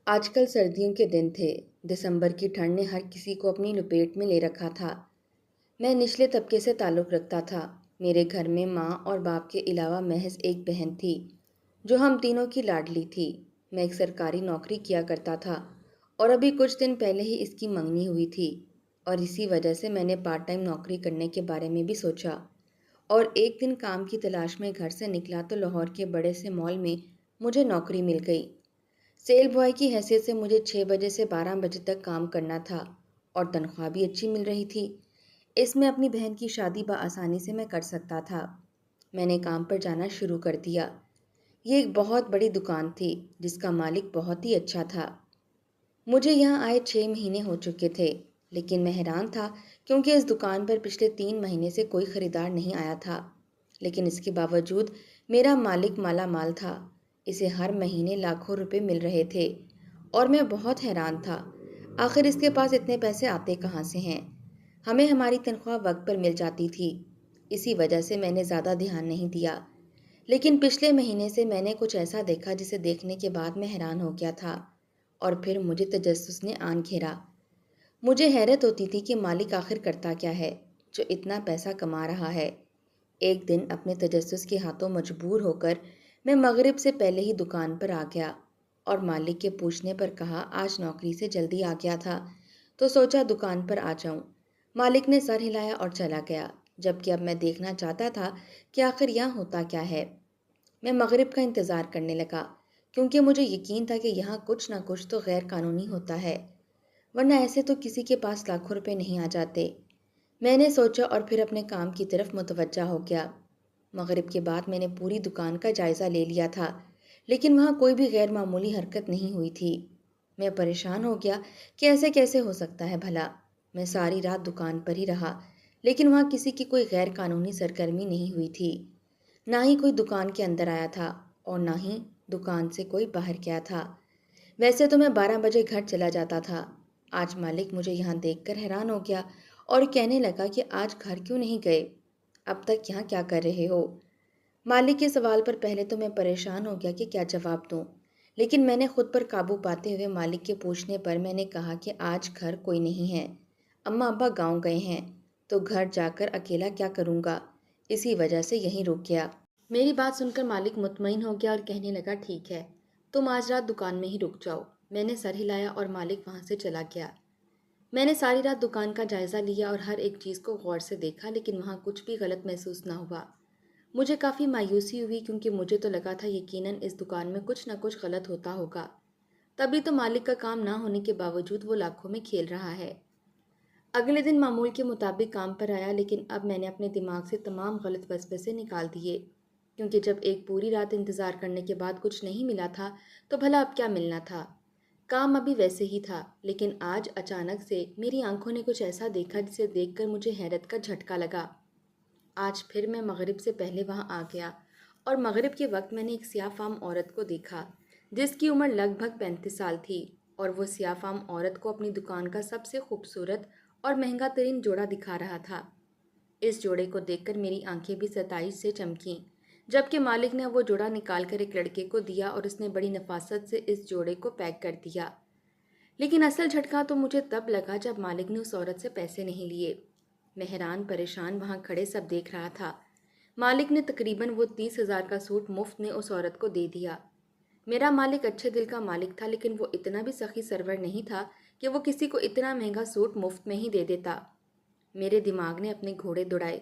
آج کل سردیوں کے دن تھے۔ دسمبر کی ٹھنڈ نے ہر کسی کو اپنی لپیٹ میں لے رکھا تھا۔ میں نچلے طبقے سے تعلق رکھتا تھا۔ میرے گھر میں ماں اور باپ کے علاوہ محض ایک بہن تھی جو ہم تینوں کی لاڈلی تھی۔ میں ایک سرکاری نوکری کیا کرتا تھا اور ابھی کچھ دن پہلے ہی اس کی منگنی ہوئی تھی، اور اسی وجہ سے میں نے پارٹ ٹائم نوکری کرنے کے بارے میں بھی سوچا۔ اور ایک دن کام کی تلاش میں گھر سے نکلا تو لاہور کے بڑے سے مال میں مجھے نوکری مل گئی۔ سیل بوائے کی حیثیت سے مجھے 6 بجے سے 12 بجے تک کام کرنا تھا اور تنخواہ بھی اچھی مل رہی تھی۔ اس میں اپنی بہن کی شادی بآسانی سے میں کر سکتا تھا۔ میں نے کام پر جانا شروع کر دیا۔ یہ ایک بہت بڑی دکان تھی جس کا مالک بہت ہی اچھا تھا۔ مجھے یہاں آئے 6 مہینے ہو چکے تھے، لیکن میں حیران تھا کیونکہ اس دکان پر پچھلے 3 مہینے سے کوئی خریدار نہیں آیا تھا۔ لیکن اس کے باوجود میرا مالک مالا مال تھا۔ اسے ہر مہینے لاکھوں روپے مل رہے تھے اور میں بہت حیران تھا۔ آخر اس کے پاس اتنے پیسے آتے کہاں سے ہیں؟ ہمیں ہماری تنخواہ وقت پر مل جاتی تھی، اسی وجہ سے میں نے زیادہ دھیان نہیں دیا۔ لیکن پچھلے مہینے سے میں نے کچھ ایسا دیکھا جسے دیکھنے کے بعد میں حیران ہو گیا تھا، اور پھر مجھے تجسس نے آن گھیرا۔ مجھے حیرت ہوتی تھی کہ مالک آخر کرتا کیا ہے جو اتنا پیسہ کما رہا ہے۔ ایک دن اپنے تجسس کے ہاتھوں مجبور ہو کر میں مغرب سے پہلے ہی دکان پر آ گیا، اور مالک کے پوچھنے پر کہا آج نوکری سے جلدی آ گیا تھا تو سوچا دکان پر آ جاؤں۔ مالک نے سر ہلایا اور چلا گیا، جبکہ اب میں دیکھنا چاہتا تھا کہ آخر یہاں ہوتا کیا ہے۔ میں مغرب کا انتظار کرنے لگا کیونکہ مجھے یقین تھا کہ یہاں کچھ نہ کچھ تو غیر قانونی ہوتا ہے، ورنہ ایسے تو کسی کے پاس لاکھوں روپے نہیں آ جاتے۔ میں نے سوچا اور پھر اپنے کام کی طرف متوجہ ہو گیا۔ مغرب کے بعد میں نے پوری دکان کا جائزہ لے لیا تھا، لیکن وہاں کوئی بھی غیر معمولی حرکت نہیں ہوئی تھی۔ میں پریشان ہو گیا کہ ایسے کیسے ہو سکتا ہے بھلا۔ میں ساری رات دکان پر ہی رہا، لیکن وہاں کسی کی کوئی غیر قانونی سرگرمی نہیں ہوئی تھی۔ نہ ہی کوئی دکان کے اندر آیا تھا اور نہ ہی دکان سے کوئی باہر گیا تھا۔ ویسے تو میں 12 بجے گھر چلا جاتا تھا۔ آج مالک مجھے یہاں دیکھ کر حیران ہو گیا اور کہنے لگا کہ آج گھر کیوں نہیں گئے؟ اب تک یہاں کیا کر رہے ہو؟ مالک کے سوال پر پہلے تو میں پریشان ہو گیا کہ کیا جواب دوں، لیکن میں نے خود پر قابو پاتے ہوئے مالک کے پوچھنے پر میں نے کہا کہ آج گھر کوئی نہیں ہے، اماں ابا گاؤں گئے ہیں تو گھر جا کر اکیلا کیا کروں گا، اسی وجہ سے یہیں رک گیا۔ میری بات سن کر مالک مطمئن ہو گیا اور کہنے لگا ٹھیک ہے، تم آج رات دکان میں ہی رک جاؤ۔ میں نے سر ہلایا اور مالک وہاں سے چلا گیا۔ میں نے ساری رات دکان کا جائزہ لیا اور ہر ایک چیز کو غور سے دیکھا، لیکن وہاں کچھ بھی غلط محسوس نہ ہوا۔ مجھے کافی مایوسی ہوئی کیونکہ مجھے تو لگا تھا یقیناً اس دکان میں کچھ نہ کچھ غلط ہوتا ہوگا، تبھی تو مالک کا کام نہ ہونے کے باوجود وہ لاکھوں میں کھیل رہا ہے۔ اگلے دن معمول کے مطابق کام پر آیا، لیکن اب میں نے اپنے دماغ سے تمام غلط وسوسے نکال دیے، کیونکہ جب ایک پوری رات انتظار کرنے کے بعد کچھ نہیں ملا تھا تو بھلا اب کیا ملنا تھا؟ کام ابھی ویسے ہی تھا، لیکن آج اچانک سے میری آنکھوں نے کچھ ایسا دیکھا جسے دیکھ کر مجھے حیرت کا جھٹکا لگا۔ آج پھر میں مغرب سے پہلے وہاں آ گیا اور مغرب کے وقت میں نے ایک سیاہ فام عورت کو دیکھا جس کی عمر لگ بھگ 35 سال تھی، اور وہ سیاہ فام عورت کو اپنی دکان کا سب سے خوبصورت اور مہنگا ترین جوڑا دکھا رہا تھا۔ اس جوڑے کو دیکھ کر میری آنکھیں بھی ستائش سے چمکیں، جبکہ مالک نے وہ جوڑا نکال کر ایک لڑکے کو دیا اور اس نے بڑی نفاست سے اس جوڑے کو پیک کر دیا۔ لیکن اصل جھٹکا تو مجھے تب لگا جب مالک نے اس عورت سے پیسے نہیں لیے۔ میں حیران پریشان وہاں کھڑے سب دیکھ رہا تھا۔ مالک نے تقریباً وہ 30,000 کا سوٹ مفت میں اس عورت کو دے دیا۔ میرا مالک اچھے دل کا مالک تھا، لیکن وہ اتنا بھی سخی سرور نہیں تھا کہ وہ کسی کو اتنا مہنگا سوٹ مفت میں ہی دے دیتا۔ میرے دماغ نے اپنے گھوڑے دوڑائے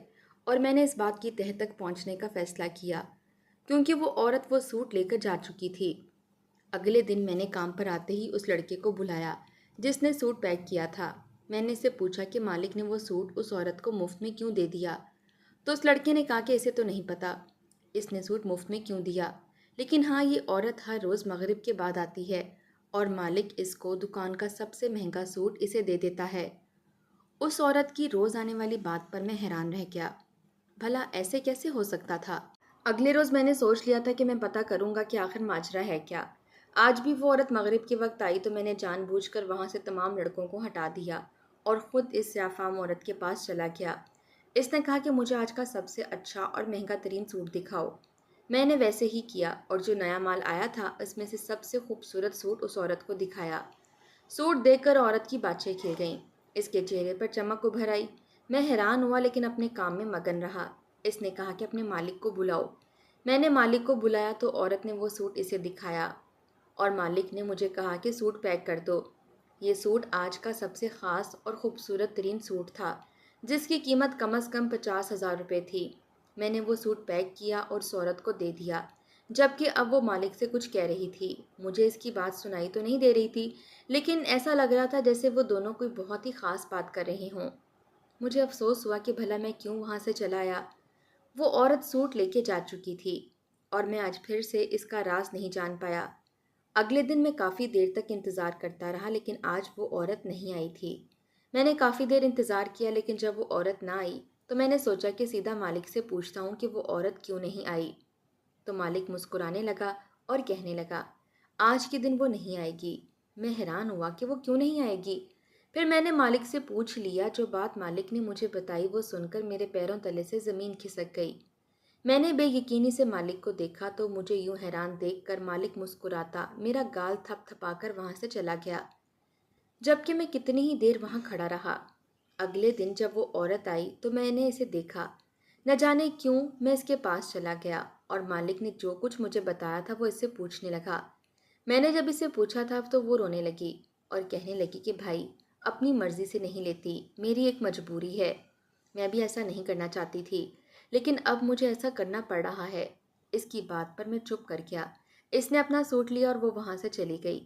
اور میں نے اس بات کی تہہ تک پہنچنے کا فیصلہ کیا، کیونکہ وہ عورت وہ سوٹ لے کر جا چکی تھی۔ اگلے دن میں نے کام پر آتے ہی اس لڑکے کو بلایا جس نے سوٹ پیک کیا تھا۔ میں نے اس سے پوچھا کہ مالک نے وہ سوٹ اس عورت کو مفت میں کیوں دے دیا، تو اس لڑکے نے کہا کہ اسے تو نہیں پتا اس نے سوٹ مفت میں کیوں دیا، لیکن ہاں یہ عورت ہر روز مغرب کے بعد آتی ہے اور مالک اس کو دکان کا سب سے مہنگا سوٹ اسے دے دیتا ہے۔ اس عورت کی روز آنے والی بات پر میں حیران رہ گیا، بھلا ایسے کیسے ہو سکتا تھا؟ اگلے روز میں نے سوچ لیا تھا کہ میں پتہ کروں گا کہ آخر ماجرا ہے کیا۔ آج بھی وہ عورت مغرب کے وقت آئی تو میں نے جان بوجھ کر وہاں سے تمام لڑکوں کو ہٹا دیا اور خود اس سیاہ فام عورت کے پاس چلا گیا۔ اس نے کہا کہ مجھے آج کا سب سے اچھا اور مہنگا ترین سوٹ دکھاؤ۔ میں نے ویسے ہی کیا اور جو نیا مال آیا تھا اس میں سے سب سے خوبصورت سوٹ اس عورت کو دکھایا۔ سوٹ دیکھ کر عورت کی باتیں کھل گئیں۔ اس کے چہرے پر چمک ابھر آئی۔ میں حیران ہوا لیکن اپنے کام میں مگن رہا۔ اس نے کہا کہ اپنے مالک کو بلاؤ۔ میں نے مالک کو بلایا تو عورت نے وہ سوٹ اسے دکھایا اور مالک نے مجھے کہا کہ سوٹ پیک کر دو۔ یہ سوٹ آج کا سب سے خاص اور خوبصورت ترین سوٹ تھا جس کی قیمت کم از کم 50,000 روپے تھی۔ میں نے وہ سوٹ پیک کیا اور اس عورت کو دے دیا، جبکہ اب وہ مالک سے کچھ کہہ رہی تھی۔ مجھے اس کی بات سنائی تو نہیں دے رہی تھی، لیکن ایسا لگ رہا تھا جیسے وہ دونوں کوئی بہت ہی خاص بات کر رہے ہوں۔ مجھے افسوس ہوا کہ بھلا میں کیوں وہاں سے چلا آیا۔ وہ عورت سوٹ لے کے جا چکی تھی اور میں آج پھر سے اس کا راز نہیں جان پایا۔ اگلے دن میں کافی دیر تک انتظار کرتا رہا لیکن آج وہ عورت نہیں آئی تھی۔ میں نے کافی دیر انتظار کیا لیکن جب وہ عورت نہ آئی تو میں نے سوچا کہ سیدھا مالک سے پوچھتا ہوں کہ وہ عورت کیوں نہیں آئی۔ تو مالک مسکرانے لگا اور کہنے لگا، آج کے دن وہ نہیں آئے گی۔ میں حیران ہوا کہ وہ کیوں نہیں آئے گی۔ پھر میں نے مالک سے پوچھ لیا۔ جو بات مالک نے مجھے بتائی وہ سن کر میرے پیروں تلے سے زمین کھسک گئی۔ میں نے بے یقینی سے مالک کو دیکھا تو مجھے یوں حیران دیکھ کر مالک مسکراتا میرا گال تھپ تھپا کر وہاں سے چلا گیا، جبکہ میں کتنی ہی دیر وہاں کھڑا رہا۔ اگلے دن جب وہ عورت آئی تو میں نے اسے دیکھا۔ نہ جانے کیوں میں اس کے پاس چلا گیا اور مالک نے جو کچھ مجھے بتایا تھا وہ اس سے پوچھنے لگا۔ میں نے جب اسے پوچھا تھا تو وہ رونے لگی اور کہنے لگی کہ بھائی اپنی مرضی سے نہیں لیتی، میری ایک مجبوری ہے۔ میں بھی ایسا نہیں کرنا چاہتی تھی لیکن اب مجھے ایسا کرنا پڑ رہا ہے۔ اس کی بات پر میں چپ کر گیا۔ اس نے اپنا سوٹ لیا اور وہ وہاں سے چلی گئی۔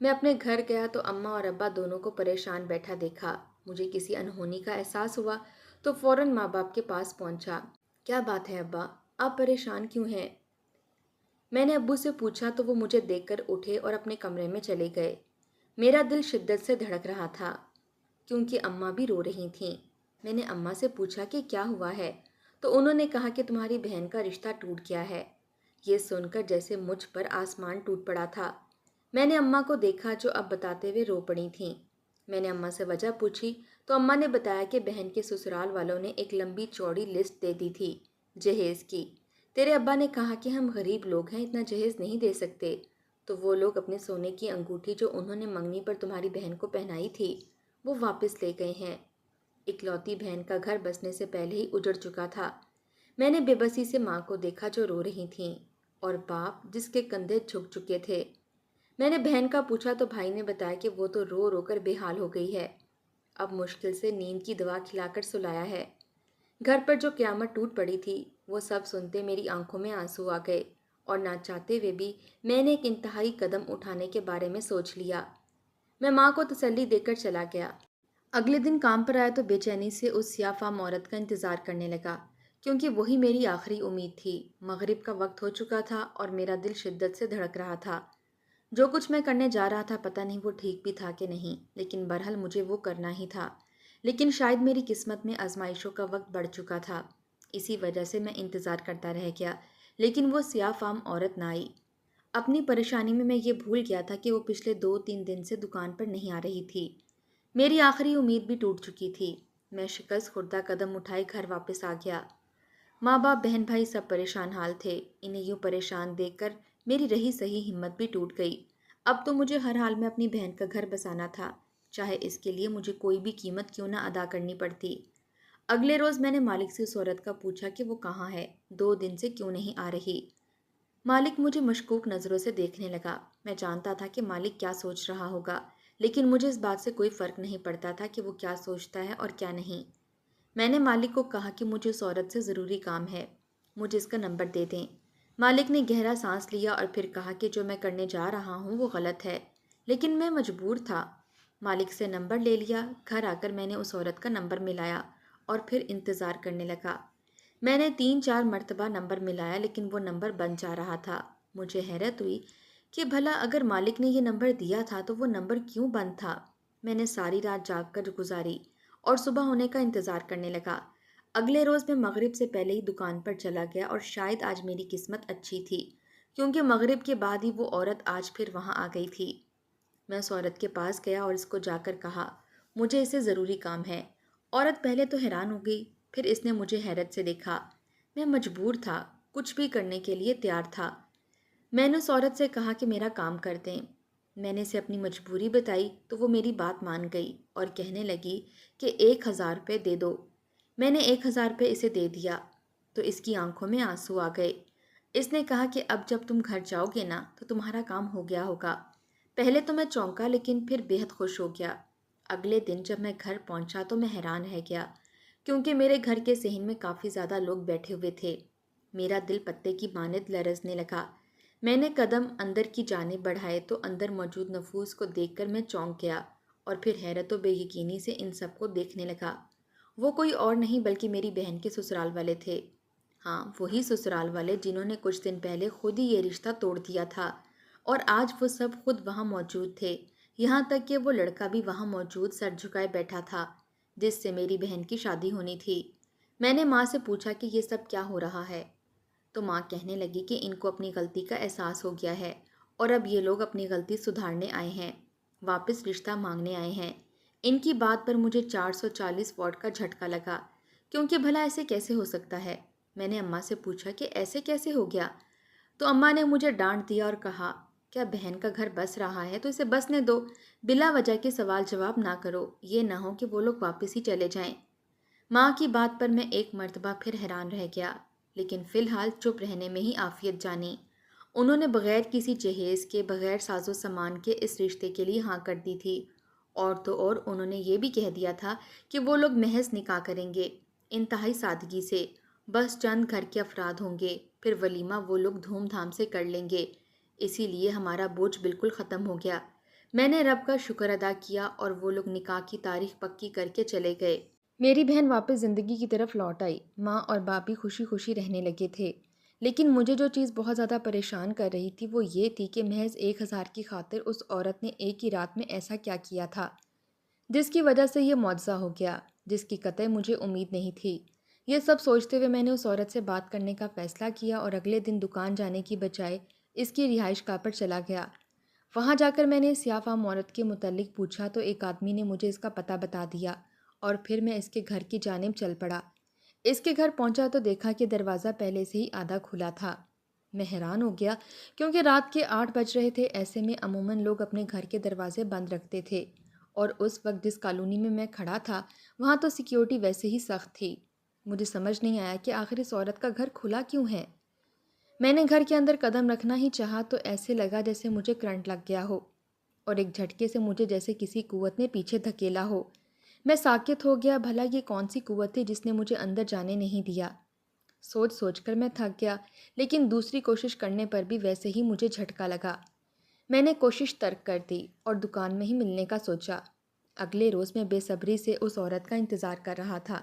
میں اپنے گھر گیا تو اماں اور ابا دونوں کو پریشان بیٹھا دیکھا۔ مجھے کسی انہونی کا احساس ہوا تو فوراً ماں باپ کے پاس پہنچا۔ کیا بات ہے ابا، آپ پریشان کیوں ہیں؟ میں نے ابو سے پوچھا تو وہ مجھے دیکھ کر اٹھے اور اپنے کمرے میں چلے گئے۔ میرا دل شدت سے دھڑک رہا تھا کیونکہ اماں بھی رو رہی تھیں۔ میں نے اماں سے پوچھا کہ کیا ہوا ہے تو انہوں نے کہا کہ تمہاری بہن کا رشتہ ٹوٹ گیا ہے۔ یہ سن کر جیسے مجھ پر آسمان ٹوٹ پڑا تھا۔ میں نے اماں کو دیکھا جو اب بتاتے ہوئے رو پڑی تھیں۔ میں نے اماں سے وجہ پوچھی تو اماں نے بتایا کہ بہن کے سسرال والوں نے ایک لمبی چوڑی لسٹ دے دی تھی جہیز کی۔ تیرے ابا نے کہا کہ ہم غریب لوگ ہیں، اتنا جہیز نہیں دے سکتے، تو وہ لوگ اپنے سونے کی انگوٹھی جو انہوں نے منگنی پر تمہاری بہن کو پہنائی تھی وہ واپس لے گئے ہیں۔ اکلوتی بہن کا گھر بسنے سے پہلے ہی اجڑ چکا تھا۔ میں نے بے بسی سے ماں کو دیکھا جو رو رہی تھیں اور باپ جس کے کندھے جھک چکے تھے۔ میں نے بہن کا پوچھا تو بھائی نے بتایا کہ وہ تو رو رو کر بے حال ہو گئی ہے، اب مشکل سے نیند کی دوا کھلا کر سلایا ہے۔ گھر پر جو قیامت ٹوٹ پڑی تھی وہ سب سنتے میری آنکھوں میں آنسو آ گئے اور نہ چاہتے ہوئے بھی میں نے ایک انتہائی قدم اٹھانے کے بارے میں سوچ لیا۔ میں ماں کو تسلی دے کر چلا گیا۔ اگلے دن کام پر آیا تو بے چینی سے اس سیاہ فام عورت کا انتظار کرنے لگا کیونکہ وہی میری آخری امید تھی۔ مغرب کا وقت ہو چکا تھا اور میرا دل شدت سے دھڑک رہا تھا۔ جو کچھ میں کرنے جا رہا تھا پتہ نہیں وہ ٹھیک بھی تھا کہ نہیں، لیکن بہرحال مجھے وہ کرنا ہی تھا۔ لیکن شاید میری قسمت میں آزمائشوں کا وقت بڑھ چکا تھا، اسی وجہ سے میں انتظار کرتا رہ گیا لیکن وہ سیاہ فام عورت نہ آئی۔ اپنی پریشانی میں یہ بھول گیا تھا کہ وہ پچھلے 2-3 دن سے دکان پر نہیں آ رہی تھی۔ میری آخری امید بھی ٹوٹ چکی تھی۔ میں شکست خوردہ قدم اٹھائے گھر واپس آ گیا۔ ماں باپ بہن بھائی سب پریشان حال تھے۔ انہیں یوں پریشان دیکھ کر میری رہی سہی ہمت بھی ٹوٹ گئی۔ اب تو مجھے ہر حال میں اپنی بہن کا گھر بسانا تھا، چاہے اس کے لیے مجھے کوئی بھی قیمت کیوں نہ ادا کرنی پڑتی۔ اگلے روز میں نے مالک سے اس عورت کا پوچھا کہ وہ کہاں ہے، 2 دن سے کیوں نہیں آ رہی۔ مالک مجھے مشکوک نظروں سے دیکھنے لگا۔ میں جانتا تھا کہ مالک کیا سوچ رہا ہوگا لیکن مجھے اس بات سے کوئی فرق نہیں پڑتا تھا کہ وہ کیا سوچتا ہے اور کیا نہیں۔ میں نے مالک کو کہا کہ مجھے اس عورت سے ضروری کام ہے، مجھے اس کا نمبر دے دیں۔ مالک نے گہرا سانس لیا اور پھر کہا کہ جو میں کرنے جا رہا ہوں وہ غلط ہے، لیکن میں مجبور تھا۔ مالک سے نمبر لے لیا۔ گھر آ کر میں نے اس عورت کا نمبر ملایا اور پھر انتظار کرنے لگا۔ میں نے 3-4 مرتبہ نمبر ملایا لیکن وہ نمبر بند جا رہا تھا۔ مجھے حیرت ہوئی کہ بھلا اگر مالک نے یہ نمبر دیا تھا تو وہ نمبر کیوں بند تھا۔ میں نے ساری رات جاگ کر گزاری اور صبح ہونے کا انتظار کرنے لگا۔ اگلے روز میں مغرب سے پہلے ہی دکان پر چلا گیا اور شاید آج میری قسمت اچھی تھی کیونکہ مغرب کے بعد ہی وہ عورت آج پھر وہاں آ گئی تھی۔ میں اس عورت کے پاس گیا اور اس کو جا کر کہا مجھے اسے ضروری کام ہے۔ عورت پہلے تو حیران ہو گئی، پھر اس نے مجھے حیرت سے دیکھا۔ میں مجبور تھا، کچھ بھی کرنے کے لیے تیار تھا۔ میں نے اس عورت سے کہا کہ میرا کام کر دیں۔ میں نے اسے اپنی مجبوری بتائی تو وہ میری بات مان گئی اور کہنے لگی کہ 1,000 روپے دے دو۔ میں نے 1,000 روپے اسے دے دیا تو اس کی آنکھوں میں آنسو آ گئے۔ اس نے کہا کہ اب جب تم گھر جاؤ گے نا تو تمہارا کام ہو گیا ہوگا۔ پہلے تو میں چونکا لیکن پھر بے حد خوش ہو گیا۔ اگلے دن جب میں گھر پہنچا تو میں حیران رہ گیا کیونکہ میرے گھر کے صحن میں کافی زیادہ لوگ بیٹھے ہوئے تھے۔ میرا دل پتے کی مانند لرزنے لگا۔ میں نے قدم اندر کی جانب بڑھائے تو اندر موجود نفوس کو دیکھ کر میں چونک گیا اور پھر حیرت و بے یقینی سے ان سب کو دیکھنے لگا۔ وہ کوئی اور نہیں بلکہ میری بہن کے سسرال والے تھے۔ ہاں، وہی سسرال والے جنہوں نے کچھ دن پہلے خود ہی یہ رشتہ توڑ دیا تھا، اور آج وہ سب خود وہاں موجود تھے، یہاں تک کہ وہ لڑکا بھی وہاں موجود سر جھکائے بیٹھا تھا جس سے میری بہن کی شادی ہونی تھی۔ میں نے ماں سے پوچھا کہ یہ سب کیا ہو رہا ہے، تو ماں کہنے لگی کہ ان کو اپنی غلطی کا احساس ہو گیا ہے اور اب یہ لوگ اپنی غلطی سدھارنے آئے ہیں، واپس رشتہ مانگنے آئے ہیں۔ ان کی بات پر مجھے 440 واٹ کا جھٹکا لگا، کیونکہ بھلا ایسے کیسے ہو سکتا ہے؟ میں نے اماں سے پوچھا کہ ایسے کیسے ہو گیا؟ تو اماں نے مجھے ڈانٹ دیا اور کہا، کیا بہن کا گھر بس رہا ہے تو اسے بسنے دو، بلا وجہ کے سوال جواب نہ کرو، یہ نہ ہو کہ وہ لوگ واپس ہی چلے جائیں۔ ماں کی بات پر میں ایک مرتبہ پھر حیران رہ گیا، لیکن فی الحال چپ رہنے میں ہی عافیت جانی۔ انہوں نے بغیر کسی جہیز کے، بغیر ساز و سامان کے اس رشتے کے لیے ہاں کر دی تھی، اور تو اور انہوں نے یہ بھی کہہ دیا تھا کہ وہ لوگ محض نکاح کریں گے، انتہائی سادگی سے، بس چند گھر کے افراد ہوں گے، پھر ولیمہ وہ لوگ دھوم دھام سے کر لیں گے۔ اسی لیے ہمارا بوجھ بالکل ختم ہو گیا۔ میں نے رب کا شکر ادا کیا اور وہ لوگ نکاح کی تاریخ پکی کر کے چلے گئے۔ میری بہن واپس زندگی کی طرف لوٹ آئی۔ ماں اور باپ بھی خوشی خوشی رہنے لگے تھے، لیکن مجھے جو چیز بہت زیادہ پریشان کر رہی تھی وہ یہ تھی کہ محض 1,000 کی خاطر اس عورت نے ایک ہی رات میں ایسا کیا کیا تھا جس کی وجہ سے یہ معجزہ ہو گیا، جس کی قطعی مجھے امید نہیں تھی۔ یہ سب سوچتے ہوئے میں نے اس عورت سے بات کرنے کا فیصلہ کیا اور اگلے دن دکان جانے کی بجائے اس کی رہائش گاہ پر چلا گیا۔ وہاں جا کر میں نے سیاہ فام عورت کے متعلق پوچھا تو ایک آدمی نے مجھے اس کا پتہ بتا دیا اور پھر میں اس کے گھر کی جانب چل پڑا۔ اس کے گھر پہنچا تو دیکھا کہ دروازہ پہلے سے ہی آدھا کھلا تھا۔ میں حیران ہو گیا کیونکہ رات کے 8 بج رہے تھے، ایسے میں عموماً لوگ اپنے گھر کے دروازے بند رکھتے تھے، اور اس وقت جس کالونی میں کھڑا تھا وہاں تو سیکیورٹی ویسے ہی سخت تھی۔ مجھے سمجھ نہیں آیا کہ آخر اس عورت کا گھر کھلا کیوں ہے۔ میں نے گھر کے اندر قدم رکھنا ہی چاہا تو ایسے لگا جیسے مجھے کرنٹ لگ گیا ہو، اور ایک جھٹکے سے مجھے جیسے کسی قوت نے پیچھے دھکیلا ہو۔ میں ساکت ہو گیا، بھلا یہ کون سی قوت تھی جس نے مجھے اندر جانے نہیں دیا۔ سوچ سوچ کر میں تھک گیا، لیکن دوسری کوشش کرنے پر بھی ویسے ہی مجھے جھٹکا لگا۔ میں نے کوشش ترک کر دی اور دکان میں ہی ملنے کا سوچا۔ اگلے روز میں بے صبری سے اس عورت کا انتظار کر رہا تھا۔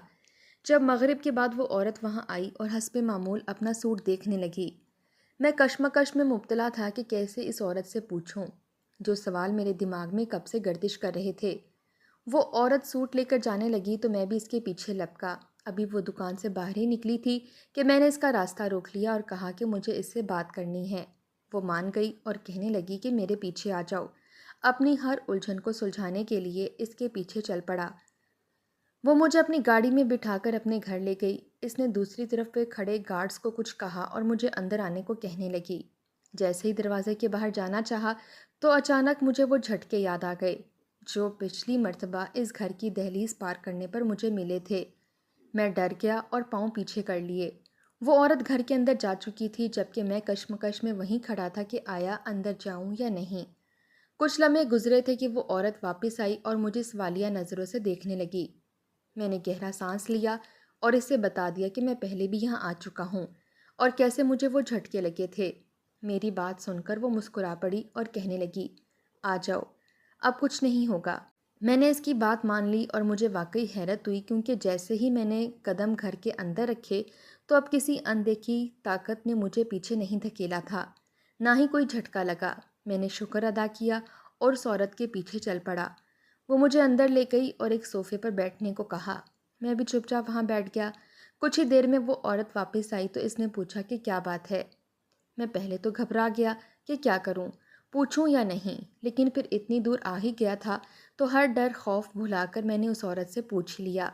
جب مغرب کے بعد وہ عورت وہاں آئی اور حسب معمول اپنا سوٹ دیکھنے لگی، میں کشمکش میں مبتلا تھا کہ کیسے اس عورت سے پوچھوں، جو سوال میرے دماغ میں کب سے گردش کر رہے تھے۔ وہ عورت سوٹ لے کر جانے لگی تو میں بھی اس کے پیچھے لپکا۔ ابھی وہ دکان سے باہر ہی نکلی تھی کہ میں نے اس کا راستہ روک لیا اور کہا کہ مجھے اس سے بات کرنی ہے۔ وہ مان گئی اور کہنے لگی کہ میرے پیچھے آ جاؤ۔ اپنی ہر الجھن کو سلجھانے کے لیے اس کے پیچھے چل پڑا۔ وہ مجھے اپنی گاڑی میں بٹھا کر اپنے گھر لے گئی۔ اس نے دوسری طرف پہ کھڑے گارڈز کو کچھ کہا اور مجھے اندر آنے کو کہنے لگی۔ جیسے ہی دروازے کے باہر جانا چاہا تو اچانک مجھے وہ جھٹکے یاد آ گئے جو پچھلی مرتبہ اس گھر کی دہلیز پار کرنے پر مجھے ملے تھے۔ میں ڈر گیا اور پاؤں پیچھے کر لیے۔ وہ عورت گھر کے اندر جا چکی تھی جبکہ میں کشمکش میں وہیں کھڑا تھا کہ آیا اندر جاؤں یا نہیں۔ کچھ لمحے گزرے تھے کہ وہ عورت واپس آئی اور مجھے سوالیہ نظروں سے دیکھنے لگی۔ میں نے گہرا سانس لیا اور اسے بتا دیا کہ میں پہلے بھی یہاں آ چکا ہوں اور کیسے مجھے وہ جھٹکے لگے تھے۔ میری بات سن کر وہ مسکرا پڑی اور کہنے لگی، آ جاؤ، اب کچھ نہیں ہوگا۔ میں نے اس کی بات مان لی اور مجھے واقعی حیرت ہوئی کیونکہ جیسے ہی میں نے قدم گھر کے اندر رکھے تو اب کسی اندیکھی طاقت نے مجھے پیچھے نہیں دھکیلا تھا، نہ ہی کوئی جھٹکا لگا۔ میں نے شکر ادا کیا اور اس عورت کے پیچھے چل پڑا۔ وہ مجھے اندر لے گئی اور ایک صوفے پر بیٹھنے کو کہا۔ میں بھی چپ چاپ وہاں بیٹھ گیا۔ کچھ ہی دیر میں وہ عورت واپس آئی تو اس نے پوچھا کہ کیا بات ہے۔ میں پہلے تو گھبرا گیا کہ کیا کروں، پوچھوں یا نہیں، لیکن پھر اتنی دور آ ہی گیا تھا تو ہر ڈر خوف بھلا کر میں نے اس عورت سے پوچھ لیا،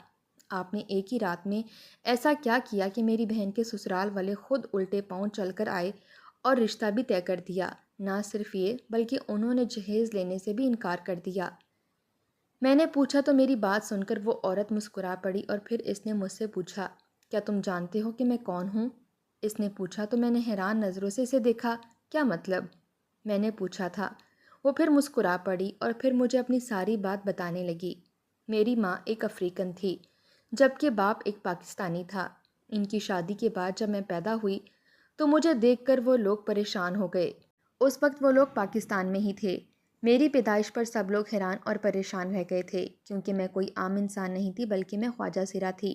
آپ نے ایک ہی رات میں ایسا کیا کیا کہ میری بہن کے سسرال والے خود الٹے پاؤں چل کر آئے اور رشتہ بھی طے کر دیا؟ نہ صرف یہ بلکہ انہوں نے جہیز لینے سے بھی انکار کر دیا۔ میں نے پوچھا تو میری بات سن کر وہ عورت مسکرا پڑی اور پھر اس نے مجھ سے پوچھا، کیا تم جانتے ہو کہ میں کون ہوں؟ اس نے پوچھا تو میں نے حیران نظروں سے اسے دیکھا۔ کیا مطلب؟ میں نے پوچھا تھا۔ وہ پھر مسکرا پڑی اور پھر مجھے اپنی ساری بات بتانے لگی۔ میری ماں ایک افریقن تھی جبکہ باپ ایک پاکستانی تھا۔ ان کی شادی کے بعد جب میں پیدا ہوئی تو مجھے دیکھ کر وہ لوگ پریشان ہو گئے۔ اس وقت وہ لوگ پاکستان میں ہی تھے۔ میری پیدائش پر سب لوگ حیران اور پریشان رہ گئے تھے کیونکہ میں کوئی عام انسان نہیں تھی بلکہ میں خواجہ سرا تھی۔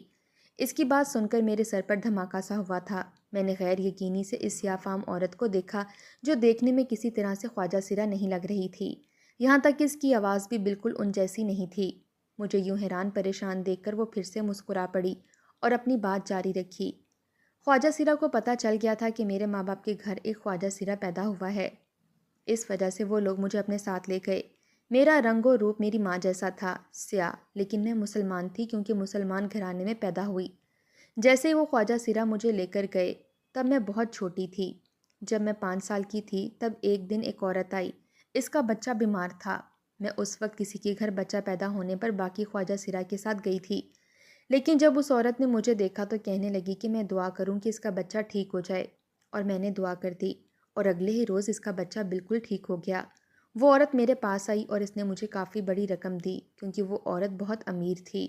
اس کی بات سن کر میرے سر پر دھماکہ سا ہوا تھا۔ میں نے غیر یقینی سے اس سیاہ فام عورت کو دیکھا جو دیکھنے میں کسی طرح سے خواجہ سرا نہیں لگ رہی تھی، یہاں تک کہ اس کی آواز بھی بالکل ان جیسی نہیں تھی۔ مجھے یوں حیران پریشان دیکھ کر وہ پھر سے مسکرا پڑی اور اپنی بات جاری رکھی۔ خواجہ سرا کو پتہ چل گیا تھا کہ میرے ماں باپ کے گھر ایک خواجہ سرا پیدا ہوا ہے، اس وجہ سے وہ لوگ مجھے اپنے ساتھ لے گئے۔ میرا رنگ و روپ میری ماں جیسا تھا، سیاہ، لیکن میں مسلمان تھی کیونکہ مسلمان گھرانے میں پیدا ہوئی۔ جیسے ہی وہ خواجہ سرا مجھے لے کر گئے تب میں بہت چھوٹی تھی۔ جب میں 5 سال کی تھی تب ایک دن ایک عورت آئی، اس کا بچہ بیمار تھا۔ میں اس وقت کسی کے گھر بچہ پیدا ہونے پر باقی خواجہ سرا کے ساتھ گئی تھی، لیکن جب اس عورت نے مجھے دیکھا تو کہنے لگی کہ میں دعا کروں کہ اس کا بچہ ٹھیک ہو جائے، اور میں نے دعا کر دی اور اگلے ہی روز اس کا بچہ بالکل ٹھیک ہو گیا۔ وہ عورت میرے پاس آئی اور اس نے مجھے کافی بڑی رقم دی کیونکہ وہ عورت بہت امیر تھی۔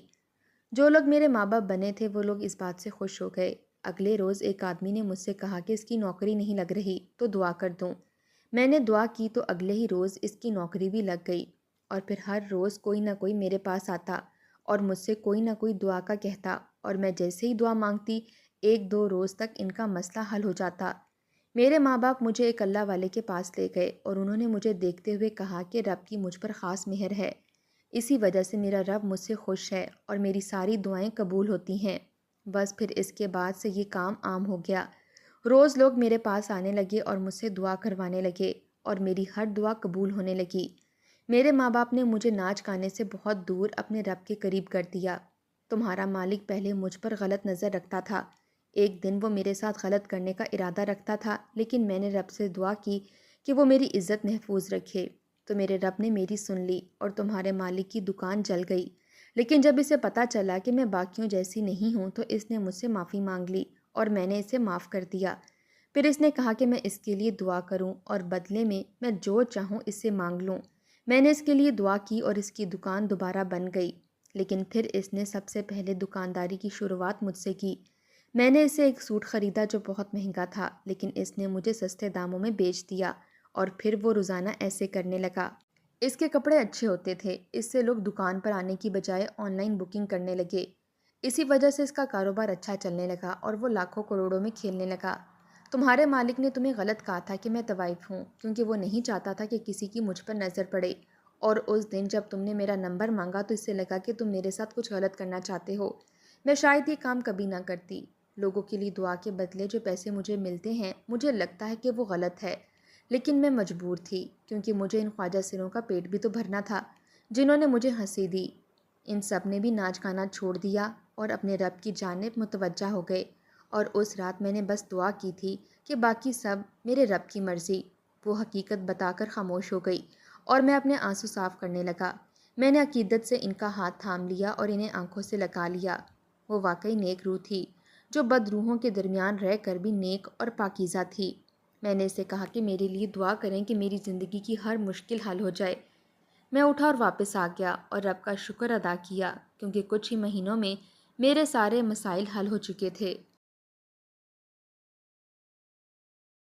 جو لوگ میرے ماں باپ بنے تھے وہ لوگ اس بات سے خوش ہو گئے۔ اگلے روز ایک آدمی نے مجھ سے کہا کہ اس کی نوکری نہیں لگ رہی تو دعا کر دوں۔ میں نے دعا کی تو اگلے ہی روز اس کی نوکری بھی لگ گئی، اور پھر ہر روز کوئی نہ کوئی میرے پاس آتا اور مجھ سے کوئی نہ کوئی دعا کا کہتا، اور میں جیسے ہی دعا مانگتی 1-2 روز تک ان کا مسئلہ حل ہو جاتا۔ میرے ماں باپ مجھے ایک اللہ والے کے پاس لے گئے اور انہوں نے مجھے دیکھتے ہوئے کہا کہ رب کی مجھ پر خاص مہر ہے، اسی وجہ سے میرا رب مجھ سے خوش ہے اور میری ساری دعائیں قبول ہوتی ہیں۔ بس پھر اس کے بعد سے یہ کام عام ہو گیا۔ روز لوگ میرے پاس آنے لگے اور مجھ سے دعا کروانے لگے اور میری ہر دعا قبول ہونے لگی۔ میرے ماں باپ نے مجھے ناچ گانے سے بہت دور اپنے رب کے قریب کر دیا۔ تمہارا مالک پہلے مجھ پر غلط نظر رکھتا تھا، ایک دن وہ میرے ساتھ غلط کرنے کا ارادہ رکھتا تھا، لیکن میں نے رب سے دعا کی کہ وہ میری عزت محفوظ رکھے، تو میرے رب نے میری سن لی اور تمہارے مالک کی دکان جل گئی۔ لیکن جب اسے پتہ چلا کہ میں باقیوں جیسی نہیں ہوں تو اس نے مجھ سے معافی مانگ لی اور میں نے اسے معاف کر دیا۔ پھر اس نے کہا کہ میں اس کے لیے دعا کروں اور بدلے میں جو چاہوں اس سے مانگ لوں۔ میں نے اس کے لیے دعا کی اور اس کی دکان دوبارہ بن گئی، لیکن پھر اس نے سب سے پہلے دکانداری کی شروعات مجھ سے کی۔ میں نے اسے ایک سوٹ خریدا جو بہت مہنگا تھا، لیکن اس نے مجھے سستے داموں میں بیچ دیا اور پھر وہ روزانہ ایسے کرنے لگا۔ اس کے کپڑے اچھے ہوتے تھے، اس سے لوگ دکان پر آنے کی بجائے آن لائن بکنگ کرنے لگے۔ اسی وجہ سے اس کا کاروبار اچھا چلنے لگا اور وہ لاکھوں کروڑوں میں کھیلنے لگا۔ تمہارے مالک نے تمہیں غلط کہا تھا کہ میں طوائف ہوں کیونکہ وہ نہیں چاہتا تھا کہ کسی کی مجھ پر نظر پڑے، اور اس دن جب تم نے میرا نمبر مانگا تو اس سے لگا کہ تم میرے ساتھ کچھ غلط کرنا چاہتے ہو۔ میں شاید یہ کام کبھی نہ کرتی۔ لوگوں کے لیے دعا کے بدلے جو پیسے مجھے ملتے ہیں مجھے لگتا ہے کہ وہ غلط ہے، لیکن میں مجبور تھی کیونکہ مجھے ان خواجہ سروں کا پیٹ بھی تو بھرنا تھا جنہوں نے مجھے ہنسی دی۔ ان سب نے بھی ناچ گانا چھوڑ دیا اور اپنے رب کی جانب متوجہ ہو گئے، اور اس رات میں نے بس دعا کی تھی کہ باقی سب میرے رب کی مرضی۔ وہ حقیقت بتا کر خاموش ہو گئی اور میں اپنے آنسو صاف کرنے لگا۔ میں نے عقیدت سے ان کا ہاتھ تھام لیا اور انہیں آنکھوں سے لگا لیا۔ وہ واقعی نیک روح تھی جو بد روحوں کے درمیان رہ کر بھی نیک اور پاکیزہ تھی۔ میں نے اسے کہا کہ میرے لیے دعا کریں کہ میری زندگی کی ہر مشکل حل ہو جائے۔ میں اٹھا اور واپس آ گیا اور رب کا شکر ادا کیا کیونکہ کچھ ہی مہینوں میں میرے سارے مسائل حل ہو چکے تھے۔